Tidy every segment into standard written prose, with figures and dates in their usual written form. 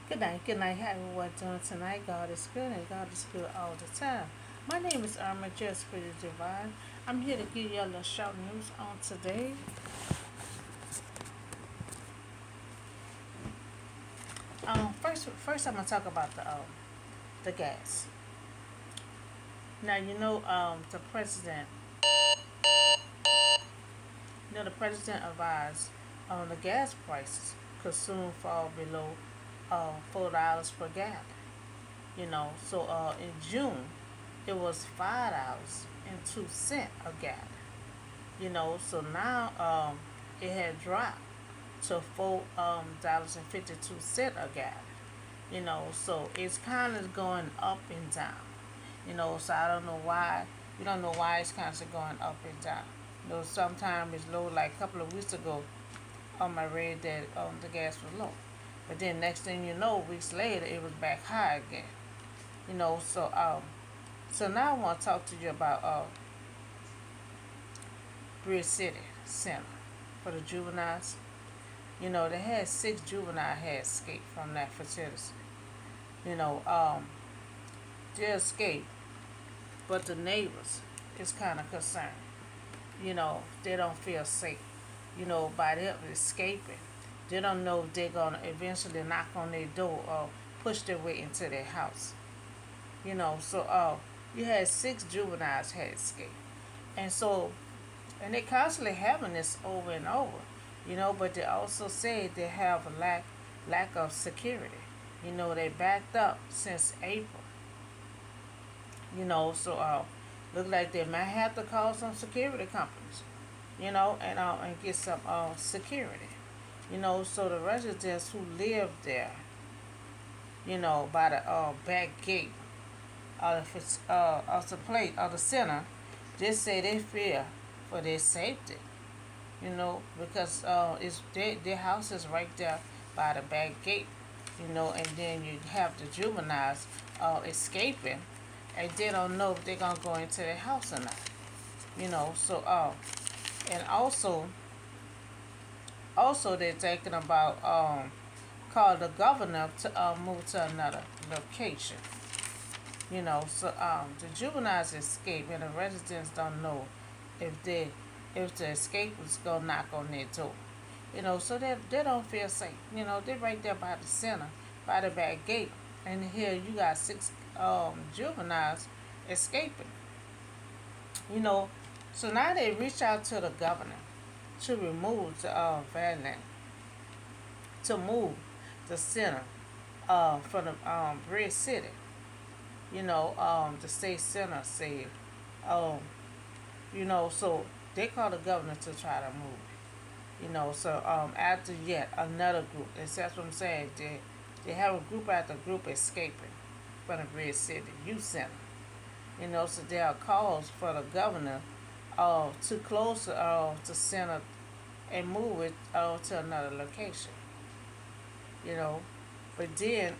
Good night. How everyone doing tonight? God is good and God is good all the time. My name is Irma, just pretty divine. I'm here to give y'all a short news on today. First I'm gonna talk about the gas. Now the president advised the gas prices could soon fall below $4 per gallon. In June it was $5.02 a gallon. So now it had dropped to $4.52 a gallon. So it's kind of going up and down. So I don't know why. You don't know why it's constantly going up and down. Sometimes it's low. Like a couple of weeks ago, I read that the gas was low, but then next thing you know, weeks later, it was back high again. You know, so um, so now I want to talk to you about Bridge City Center for the juveniles. They had 6 juveniles had escaped from that facility. You know, um, they escaped, but the neighbors is kind of concerned. They don't feel safe. By them escaping, they don't know if they're gonna eventually knock on their door or push their way into their house. You had 6 juveniles had escaped, and they constantly having this over and over. But they also say they have a lack of security. They backed up since April. Look like they might have to call some security companies. And get some security. So the residents who live there, by the back gate of the place of the center, just say they fear for their safety. Because their house is right there by the back gate. And then you have the juveniles escaping, and they don't know if they're gonna go into their house or not. And also they're thinking about call the governor to move to another location. The juveniles escape, and the residents don't know if the escape is gonna knock on their door. So they don't feel safe. They're right there by the center, by the back gate, and here you got 6 juveniles escaping. You know, so now they reach out to the governor to remove the variant, to move the center from the Bridge City. The state center said, um, so they called the governor to try to move it. After yet another group, that's what I'm saying. They have a group after group escaping from the Bridge City Youth Center. So there are calls for the governor to close the center and move it to another location. You know, but then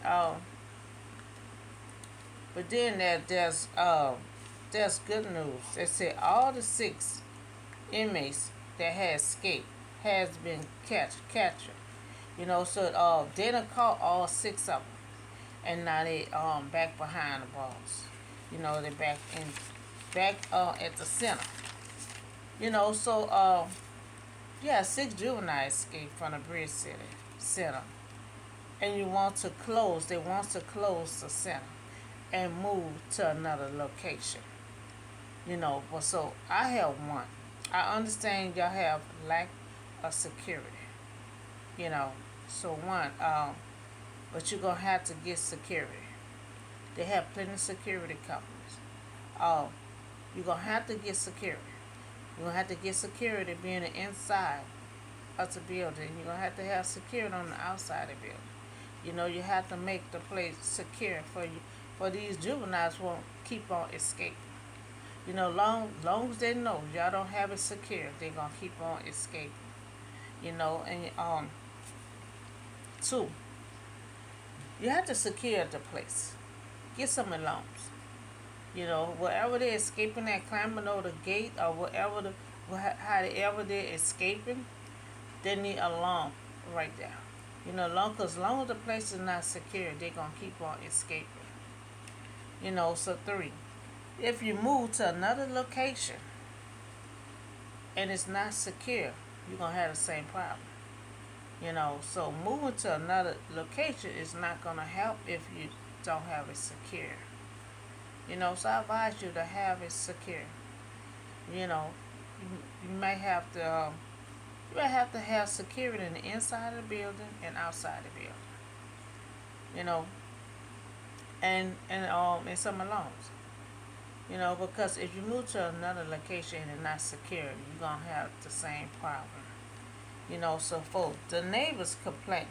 there's good news. They say all the 6 inmates that had escaped has been captured. So they done caught all 6 of them, and now they back behind the bars. They back at the center. Yeah, 6 juveniles escaped from the Bridge City Center, and they want to close the center and move to another location. But so I have one. I understand y'all have lack of security. You know, so one, but you're gonna have to get security. They have plenty of security companies. Um, you're gonna have to get security. You're gonna have to get security being the inside of the building. You're gonna have to have security on the outside of the building. You have to make the place secure for you, for these juveniles won't keep on escaping. Long as they know y'all don't have it secure, they're gonna keep on escaping. And two, you have to secure the place. Get some alarms. Wherever they're escaping at, climbing over the gate or however they're escaping, they need an alarm right there. Cause long as the place is not secure, they're gonna keep on escaping. So three, if you move to another location and it's not secure, you're gonna have the same problem. So moving to another location is not gonna help if you don't have it secure. So I advise you to have it secure. You know, you may have to have security in the inside of the building and outside the building. You know, and some alarms. Because if you move to another location and it's not secure, you're gonna have the same problem. So for the neighbors complain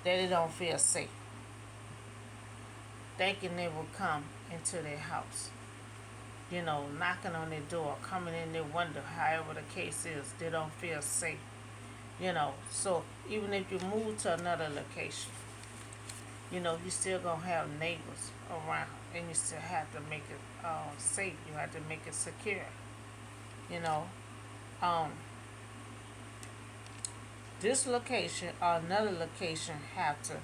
that they don't feel safe, thinking they will come into their house. Knocking on their door, coming in their window, however the case is, they don't feel safe. So even if you move to another location, you still gonna have neighbors around, and you still have to make it safe. You have to make it secure. You know, um, this location or another location have to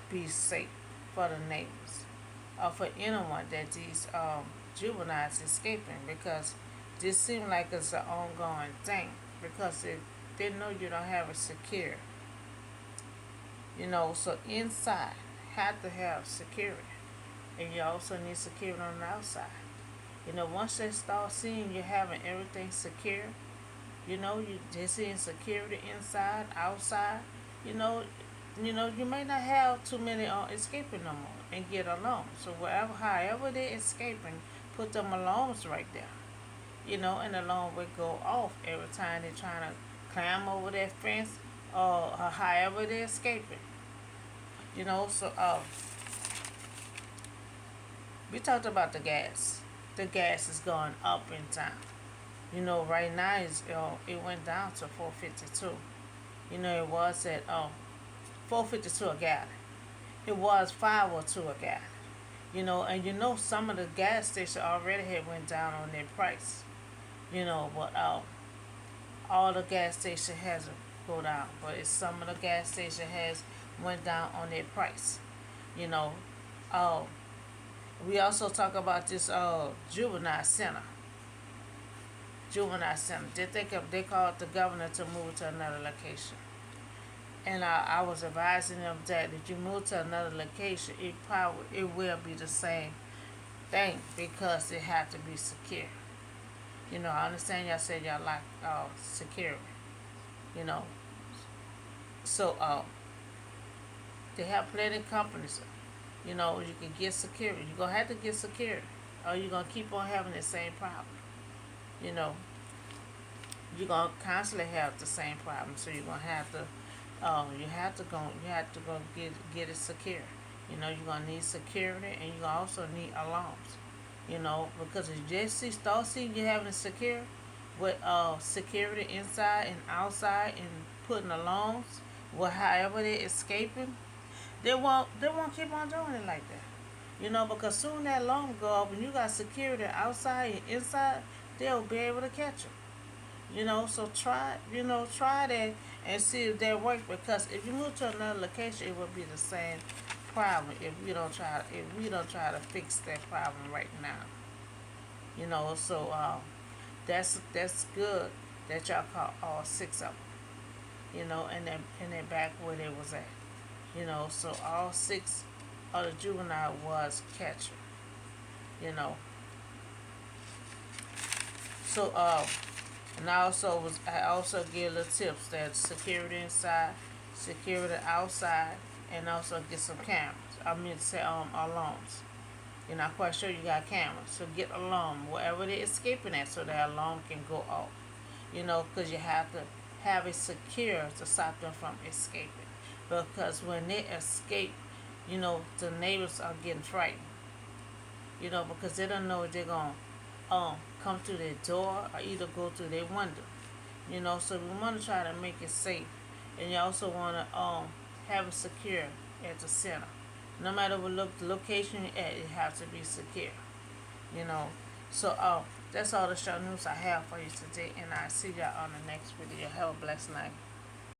be safe for the neighbors or for anyone that these juveniles escaping, because this seems like it's an ongoing thing, because if they know you don't have it secure. So inside have to have security, and you also need security on the outside. Once they start seeing you having everything secure, you just seeing security inside, outside. You know, you may not have too many escaping no more and get alarms. So however they're escaping, put them alarms right there. And the alarm will go off every time they're trying to climb over that fence or however they're escaping. So we talked about the gas. The gas is going up in town. Right now it went down to 4.52. It was at 4.52 a gallon. It was 5.02 a gallon. And some of the gas stations already had went down on their price. But all the gas station hasn't go down, but some of the gas station has went down on their price. You know, uh, we also talk about this juvenile center. Juvenile center. They called the governor to move to another location, and I was advising them that if you move to another location, it will be the same thing because it had to be secure. I understand y'all said y'all like security. You know, so they have plenty of companies. You can get security. You're gonna have to get security, or you're gonna keep on having the same problem. You know, you're gonna constantly have the same problem. So you're gonna have to, you have to go get it secure. You're gonna need security, and you also need alarms. Because if you just start seeing you having it secure with security inside and outside and putting alarms, however they're escaping, they won't keep on doing it like that. Because soon that alarm go up and you got security outside and inside, they'll be able to catch them. So try that and see if that works. Because if you move to another location, it will be the same problem if we don't try to fix that problem right now. So that's good that y'all caught all six of them. And they're back where they was at. So all six of the juvenile was catcher. You know. So and I also give little tips that security inside, security outside, and also get some cameras. I mean to say alarms. You're not quite sure you got cameras, so get alarm wherever they're escaping at, so that alarm can go off. Because you have to have it secure to stop them from escaping. Because when they escape, the neighbors are getting frightened. Because they don't know if they're gonna come through their door or either go through their window. So we want to try to make it safe, and you also want to have it secure at the center. No matter what location you're at, it has to be secure. So that's all the show news I have for you today, and I'll see y'all on the next video. Have a blessed night.